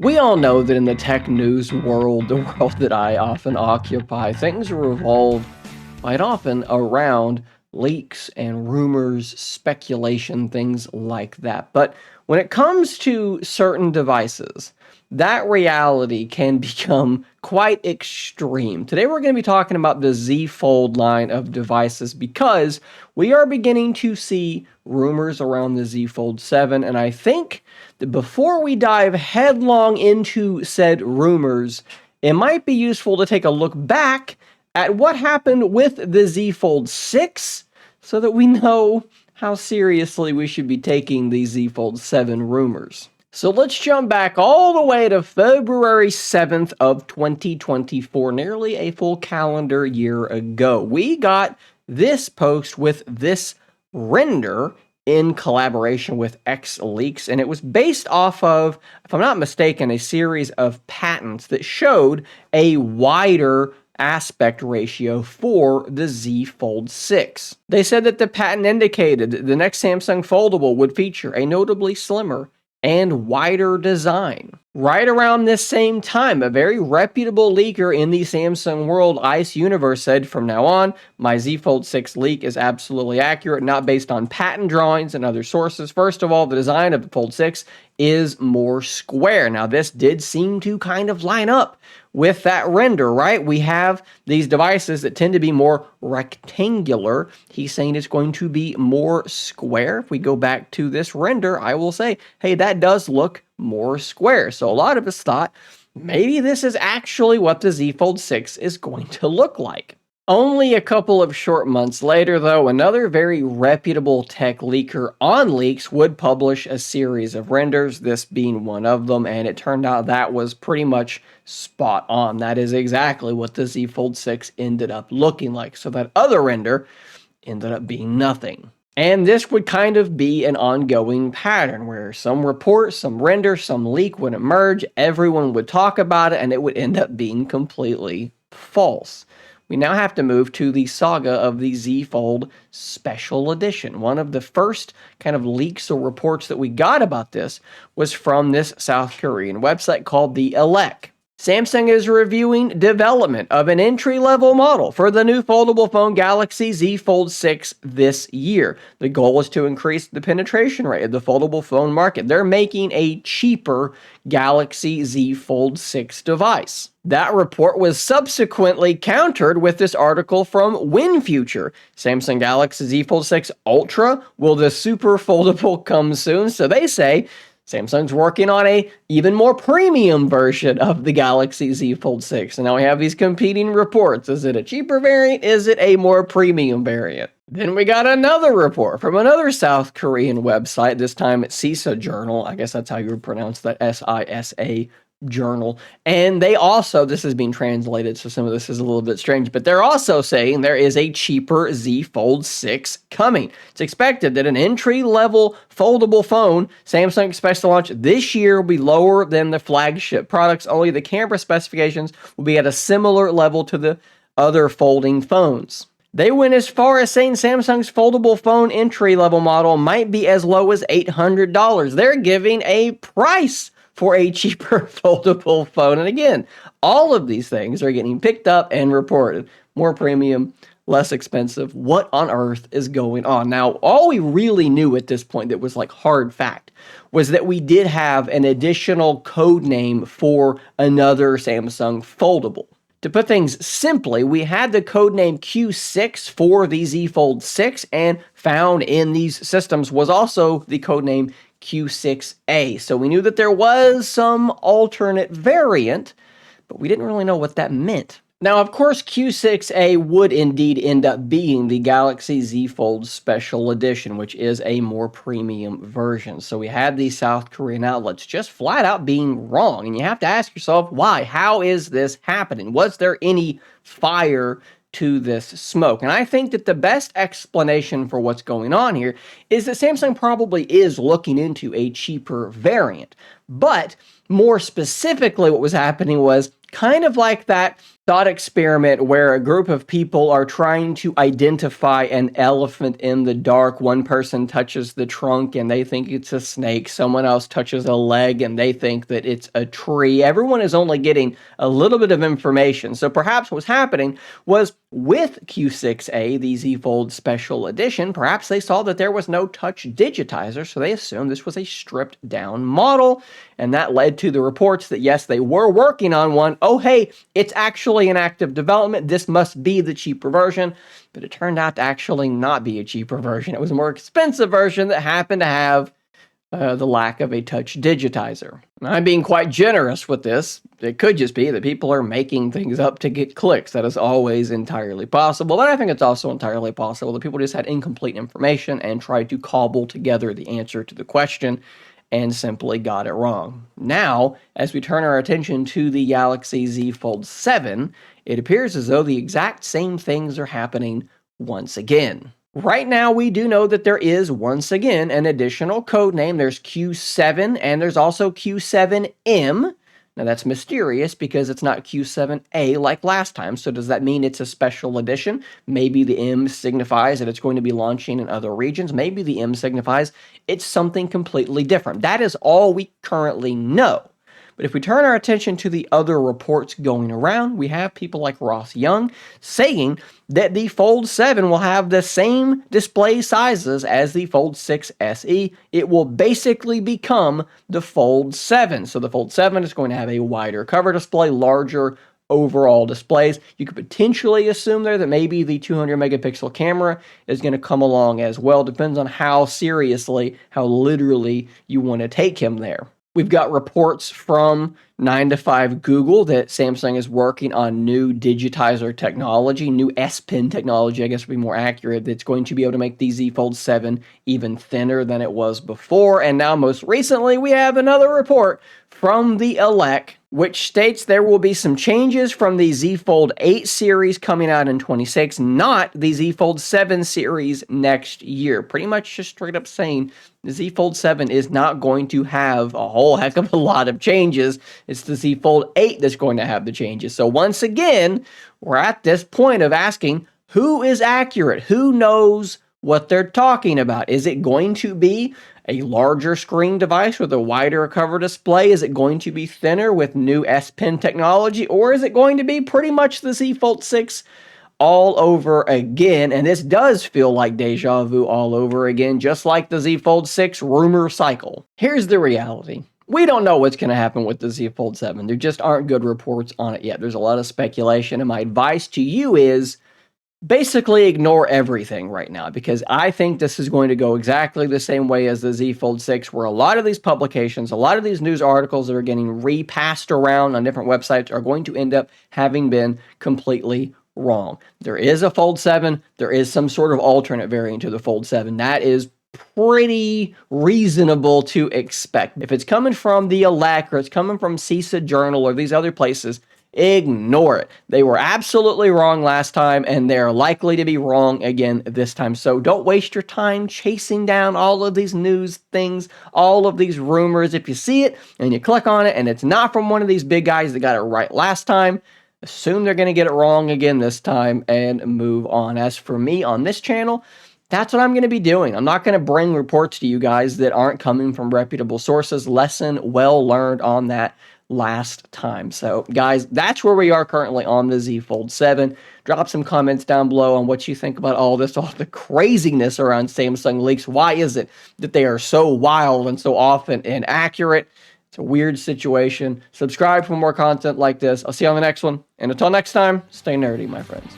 We all know that in the tech news world, the world that I often occupy, things revolve quite often around leaks and rumors, speculation, things like that. But when it comes to certain devices, that reality can become quite extreme. Today, we're going to be talking about the Z Fold line of devices because we are beginning to see rumors around the Z Fold 7. And I think that before we dive headlong into said rumors, it might be useful to take a look back at what happened with the Z Fold 6 so that we know how seriously we should be taking the Z Fold 7 rumors. So let's jump back all the way to February 7th of 2024, nearly a full calendar year ago. We got this post with this render in collaboration with X Leaks, and it was based off of, if I'm not mistaken, a series of patents that showed a wider aspect ratio for the Z Fold 6. They said that the patent indicated that the next Samsung Foldable would feature a notably slimmer and wider design. Right around this same time, a very reputable leaker in the Samsung world, Ice Universe, said, "From now on, my Z Fold 6 leak is absolutely accurate, not based on patent drawings and other sources. First of all, the design of the Fold 6 is more square." Now, this did seem to kind of line up with that render, right? We have these devices that tend to be more rectangular. He's saying it's going to be more square. If we go back to this render, I will say, hey, that does look more square. So a lot of us thought maybe this is actually what the Z Fold 6 is going to look like. Only a couple of short months later, though, another very reputable tech leaker on Leaks would publish a series of renders, this being one of them, and it turned out that was pretty much spot on. That is exactly what the Z Fold 6 ended up looking like. So that other render ended up being nothing. And this would kind of be an ongoing pattern where some report, some render, some leak would emerge, everyone would talk about it, and it would end up being completely false. We now have to move to the saga of the Z Fold Special Edition. One of the first kind of leaks or reports that we got about this was from this South Korean website called the Elec. Samsung is reviewing development of an entry-level model for the new foldable phone Galaxy Z Fold 6 this year. The goal is to increase the penetration rate of the foldable phone market. They're making a cheaper Galaxy Z Fold 6 device. That report was subsequently countered with this article from WinFuture. Samsung Galaxy Z Fold 6 Ultra, will the super foldable come soon? So they say Samsung's working on a even more premium version of the Galaxy Z Fold 6. And now we have these competing reports. Is it a cheaper variant? Is it a more premium variant? Then we got another report from another South Korean website, this time at CISA Journal. I guess that's how you would pronounce that, SISA Journal. And they also, this is being translated, so some of this is a little bit strange, but they're also saying there is a cheaper Z Fold 6 coming. It's expected that an entry-level foldable phone Samsung expects to launch this year will be lower than the flagship products. Only the camera specifications will be at a similar level to the other folding phones. They went as far as saying Samsung's foldable phone entry-level model might be as low as $800. They're giving a price for a cheaper foldable phone. And again, all of these things are getting picked up and reported. More premium, less expensive. What on earth is going on? Now, all we really knew at this point that was like hard fact was that we did have an additional code name for another Samsung foldable. To put things simply, we had the codename Q6 for the Z Fold 6, and found in these systems was also the codename Q6A. So we knew that there was some alternate variant, but we didn't really know what that meant. Now, of course, Q6A would indeed end up being the Galaxy Z Fold Special Edition, which is a more premium version. So we had these South Korean outlets just flat out being wrong. And you have to ask yourself, why? How is this happening? Was there any fire to this smoke? And I think that the best explanation for what's going on here is that Samsung probably is looking into a cheaper variant. But more specifically, what was happening was kind of like that thought experiment where a group of people are trying to identify an elephant in the dark. One person touches the trunk and they think it's a snake. Someone else touches a leg and they think that it's a tree. Everyone is only getting a little bit of information. So perhaps what's happening was with Q6A, the Z Fold Special Edition, perhaps they saw that there was no touch digitizer, so they assumed this was a stripped down model. And that led to the reports that yes, they were working on one. Oh, hey, it's actually in active development. This must be the cheaper version. But it turned out to actually not be a cheaper version. It was a more expensive version that happened to have the lack of a touch digitizer. I'm being quite generous with this. It could just be that people are making things up to get clicks. That is always entirely possible. But I think it's also entirely possible that people just had incomplete information and tried to cobble together the answer to the question and simply got it wrong. Now, as we turn our attention to the Galaxy Z Fold 7, it appears as though the exact same things are happening once again. Right now, we do know that there is, once again, an additional code name. There's Q7 and there's also Q7M. Now, that's mysterious because it's not Q7A like last time. So does that mean it's a special edition? Maybe the M signifies that it's going to be launching in other regions. Maybe the M signifies it's something completely different. That is all we currently know. But if we turn our attention to the other reports going around, we have people like Ross Young saying that the Fold 7 will have the same display sizes as the Fold 6 SE. It will basically become the Fold 7. So the Fold 7 is going to have a wider cover display, larger overall displays. You could potentially assume there that maybe the 200 megapixel camera is going to come along as well. Depends on how seriously, how literally you want to take him there. We've got reports from 9 to 5 Google that Samsung is working on new digitizer technology, new S Pen technology, I guess would be more accurate, that's going to be able to make the Z Fold 7 even thinner than it was before. And now most recently, we have another report from the Elec, which states there will be some changes from the Z Fold 8 series coming out in 26, not the Z Fold 7 series next year. Pretty much just straight up saying the Z Fold 7 is not going to have a whole heck of a lot of changes. It's the Z Fold 8 that's going to have the changes. So once again, we're at this point of asking, who is accurate? Who knows what they're talking about? Is it going to be a larger screen device with a wider cover display? Is it going to be thinner with new S Pen technology? Or is it going to be pretty much the Z Fold 6 all over again? And this does feel like deja vu all over again, just like the Z Fold 6 rumor cycle. Here's the reality. We don't know what's going to happen with the Z Fold 7. There just aren't good reports on it yet. There's a lot of speculation, and my advice to you is basically ignore everything right now, because I think this is going to go exactly the same way as the Z Fold 6, where a lot of these publications, a lot of these news articles that are getting repassed around on different websites are going to end up having been completely wrong. There is a Fold 7. There is some sort of alternate variant to the Fold 7. That is pretty reasonable to expect. If it's coming from the Elec or it's coming from CISA Journal or these other places, ignore it. They were absolutely wrong last time, and they're likely to be wrong again this time. So don't waste your time chasing down all of these news things, all of these rumors. If you see it and you click on it and it's not from one of these big guys that got it right last time, assume they're going to get it wrong again this time and move on. As for me on this channel, that's what I'm going to be doing. I'm not going to bring reports to you guys that aren't coming from reputable sources. Lesson well learned on that last time. So guys, that's where we are currently on the Z Fold 7. Drop some comments down below on what you think about all this, all the craziness around Samsung leaks. Why is it that they are so wild and so often inaccurate? It's a weird situation. Subscribe for more content like this. I'll see you on the next one. And until next time, stay nerdy, my friends.